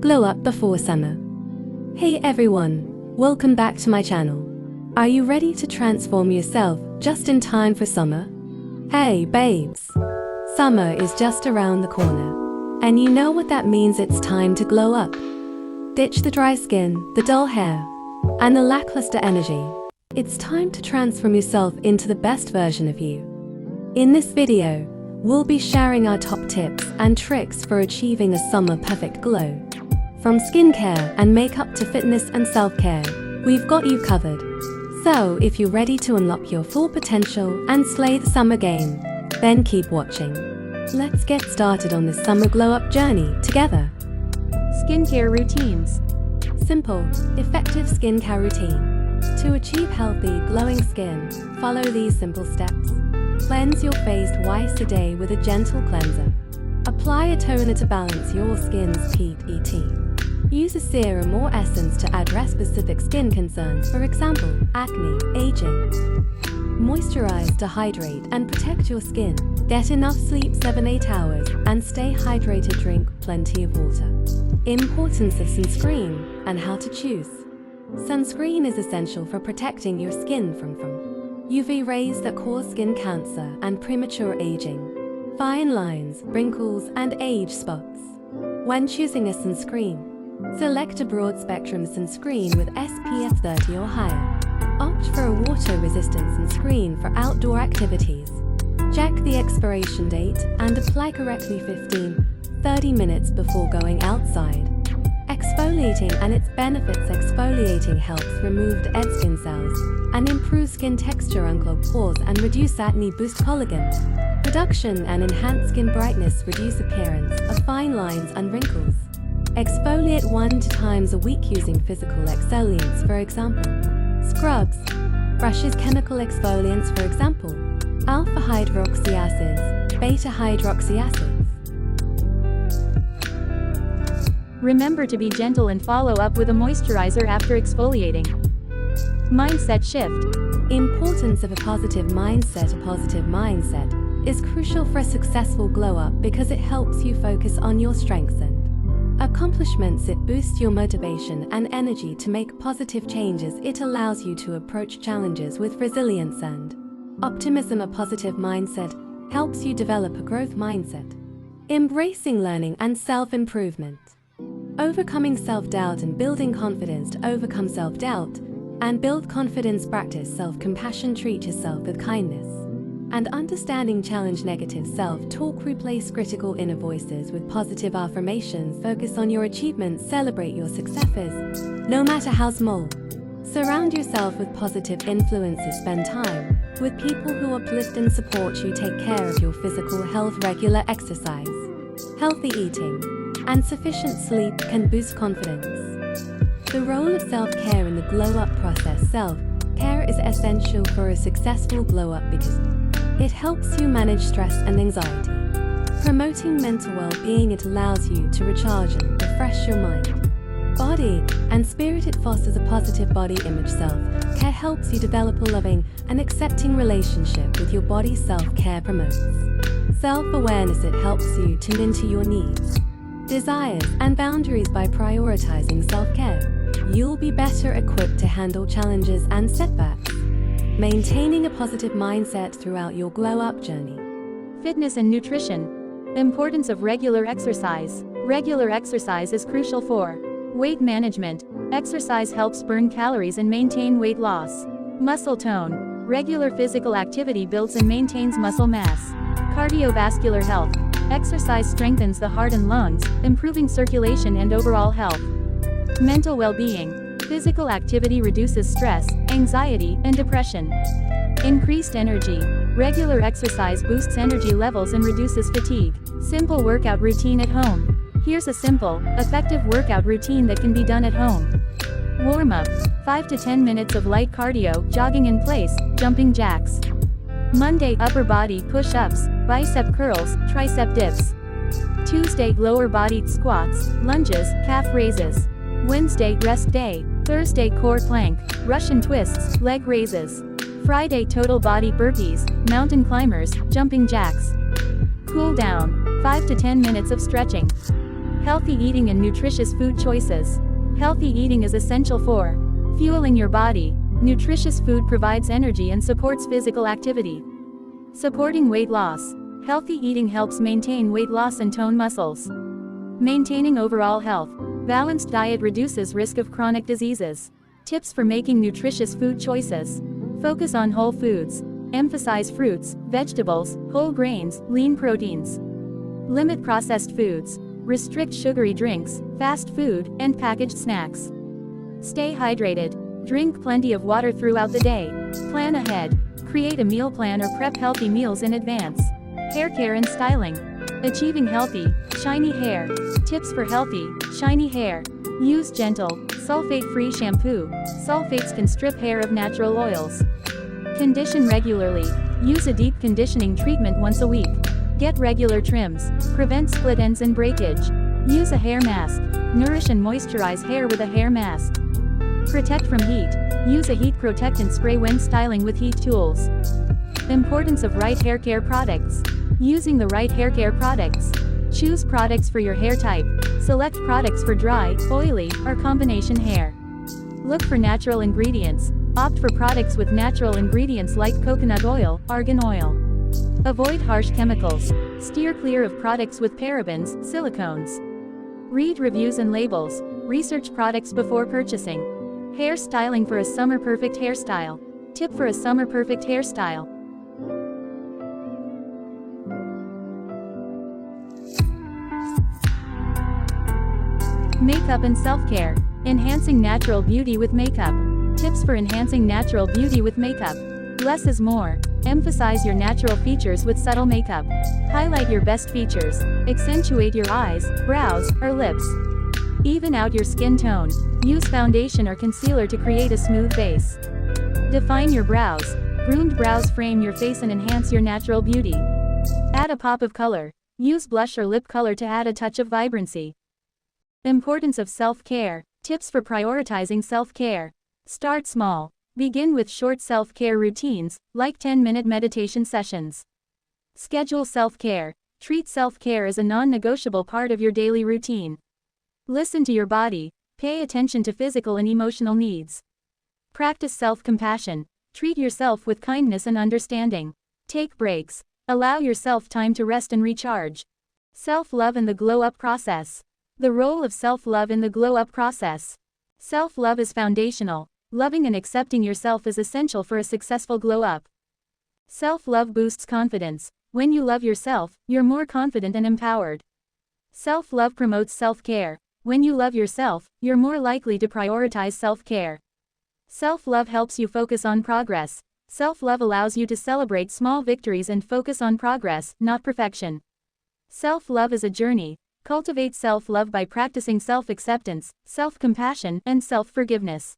Glow Up Before Summer. Hey everyone, welcome back to my channel. Are you ready to transform yourself just in time for summer? Hey babes, summer is just around the corner. And you know what that means? It's time to glow up. Ditch the dry skin, the dull hair, and the lackluster energy. It's time to transform yourself into the best version of you. In this video, we'll be sharing our top tips and tricks for achieving a summer perfect glow. From skincare and makeup to fitness and self-care, we've got you covered. So if you're ready to unlock your full potential and slay the summer game, then keep watching. Let's get started on this summer glow-up journey together. Skincare routines. Simple, effective skincare routine. To achieve healthy, glowing skin, follow these simple steps. Cleanse your face twice a day with a gentle cleanser. Apply a toner to balance your skin's pH. Use a serum or essence to address specific skin concerns, for example, acne, aging. Moisturize to hydrate and protect your skin. Get enough sleep 7-8 hours and stay hydrated. Drink plenty of water. Importance of sunscreen and how to choose. Sunscreen is essential for protecting your skin from UV rays that cause skin cancer and premature aging, fine lines, wrinkles, and age spots. When choosing a sunscreen, select a broad-spectrum sunscreen with SPF 30 or higher. Opt for a water-resistant sunscreen for outdoor activities. Check the expiration date and apply correctly 15-30 minutes before going outside. Exfoliating and its benefits. Exfoliating helps remove dead skin cells and improve skin texture, unclog pores, and reduce acne. Boost collagen production and enhance skin brightness. Reduce appearance of fine lines and wrinkles. Exfoliate 1 to 2 times a week using physical exfoliants, for example, scrubs, brushes. Chemical exfoliants, for example, alpha hydroxy acids, beta hydroxy acids. Remember to be gentle and follow up with a moisturizer after exfoliating. Mindset shift. Importance of a positive mindset. A positive mindset is crucial for a successful glow up because it helps you focus on your strengths and accomplishments. It boosts your motivation and energy to make positive changes. It allows you to approach challenges with resilience and optimism. A positive mindset helps you develop a growth mindset, embracing learning and self-improvement. Overcoming self-doubt and building confidence. To overcome self-doubt and build confidence, practice self-compassion. Treat yourself with kindness and understanding. Challenge negative self-talk. Replace critical inner voices with positive affirmations. Focus on your achievements. Celebrate your successes, no matter how small. Surround yourself with positive influences. Spend time with people who uplift and support you. Take care of your physical health. Regular exercise, healthy eating, and sufficient sleep can boost confidence. The role of self-care in the glow-up process. Self-care is essential for a successful glow-up because it helps you manage stress and anxiety. Promoting mental well-being, it allows you to recharge and refresh your mind, body, and spirit. It fosters a positive body image. Self-care helps you develop a loving and accepting relationship with your body. Self-care promotes self-awareness. It helps you tune into your needs, desires, and boundaries. By prioritizing self-care, you'll be better equipped to handle challenges and setbacks, maintaining a positive mindset throughout your glow-up journey. Fitness and nutrition. Importance of regular exercise. Regular exercise is crucial for weight management. Exercise helps burn calories and maintain weight loss. Muscle tone. Regular physical activity builds and maintains muscle mass. Cardiovascular health. Exercise strengthens the heart and lungs, improving circulation and overall health. Mental well-being. Physical activity reduces stress, anxiety, and depression. Increased energy. Regular exercise boosts energy levels and reduces fatigue. Simple workout routine at home. Here's a simple, effective workout routine that can be done at home. Warm-up. 5 to 10 minutes of light cardio, jogging in place, jumping jacks. Monday, upper body push-ups, bicep curls, tricep dips. Tuesday, lower body squats, lunges, calf raises. Wednesday, rest day. Thursday, core plank, Russian twists, leg raises. Friday, total body burpees, mountain climbers, jumping jacks. Cool down. 5 to 10 minutes of stretching. Healthy eating and nutritious food choices. Healthy eating is essential for fueling your body. Nutritious food provides energy and supports physical activity. Supporting weight loss. Healthy eating helps maintain weight loss and tone muscles. Maintaining overall health. Balanced diet reduces risk of chronic diseases. Tips for making nutritious food choices. Focus on whole foods. Emphasize fruits, vegetables, whole grains, lean proteins. Limit processed foods. Restrict sugary drinks, fast food, and packaged snacks. Stay hydrated. Drink plenty of water throughout the day. Plan ahead. Create a meal plan or prep healthy meals in advance. Hair care and styling. Achieving healthy, shiny hair. Tips for healthy, shiny hair. Use gentle, sulfate-free shampoo. Sulfates can strip hair of natural oils. Condition regularly. Use a deep conditioning treatment once a week. Get regular trims. Prevent split ends and breakage. Use a hair mask. Nourish and moisturize hair with a hair mask. Protect from heat. Use a heat protectant spray when styling with heat tools. Importance of right hair care products. Using the right hair care products. Choose products for your hair type. Select products for dry, oily, or combination hair. Look for natural ingredients. Opt for products with natural ingredients like coconut oil, argan oil. Avoid harsh chemicals. Steer clear of products with parabens, silicones. Read reviews and labels. Research products before purchasing. Hair styling for a summer perfect hairstyle. Tip for a summer perfect hairstyle. Makeup and self-care. Enhancing natural beauty with makeup. Tips for enhancing natural beauty with makeup. Less is more. Emphasize your natural features with subtle makeup. Highlight your best features. Accentuate your eyes, brows, or lips. Even out your skin tone. Use foundation or concealer to create a smooth base. Define your brows. Groomed brows frame your face and enhance your natural beauty. Add a pop of color. Use blush or lip color to add a touch of vibrancy. Importance of self-care. Tips for prioritizing self-care. Start small. Begin with short self-care routines, like 10-minute meditation sessions. Schedule self-care. Treat self-care as a non-negotiable part of your daily routine. Listen to your body. Pay attention to physical and emotional needs. Practice self-compassion. Treat yourself with kindness and understanding. Take breaks. Allow yourself time to rest and recharge. Self-love and the glow-up process. The role of self-love in the glow-up process. Self-love is foundational. Loving and accepting yourself is essential for a successful glow-up. Self-love boosts confidence. When you love yourself, you're more confident and empowered. Self-love promotes self-care. When you love yourself, you're more likely to prioritize self-care. Self-love helps you focus on progress. Self-love allows you to celebrate small victories and focus on progress, not perfection. Self-love is a journey. Cultivate self-love by practicing self-acceptance, self-compassion, and self-forgiveness.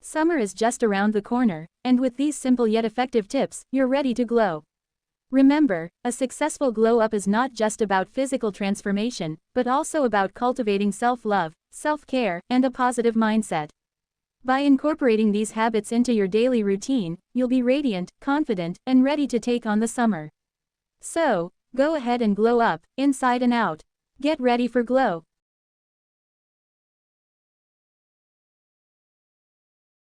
Summer is just around the corner, and with these simple yet effective tips, you're ready to glow. Remember, a successful glow-up is not just about physical transformation, but also about cultivating self-love, self-care, and a positive mindset. By incorporating these habits into your daily routine, you'll be radiant, confident, and ready to take on the summer. So, go ahead and glow up, inside and out. Get ready for glow.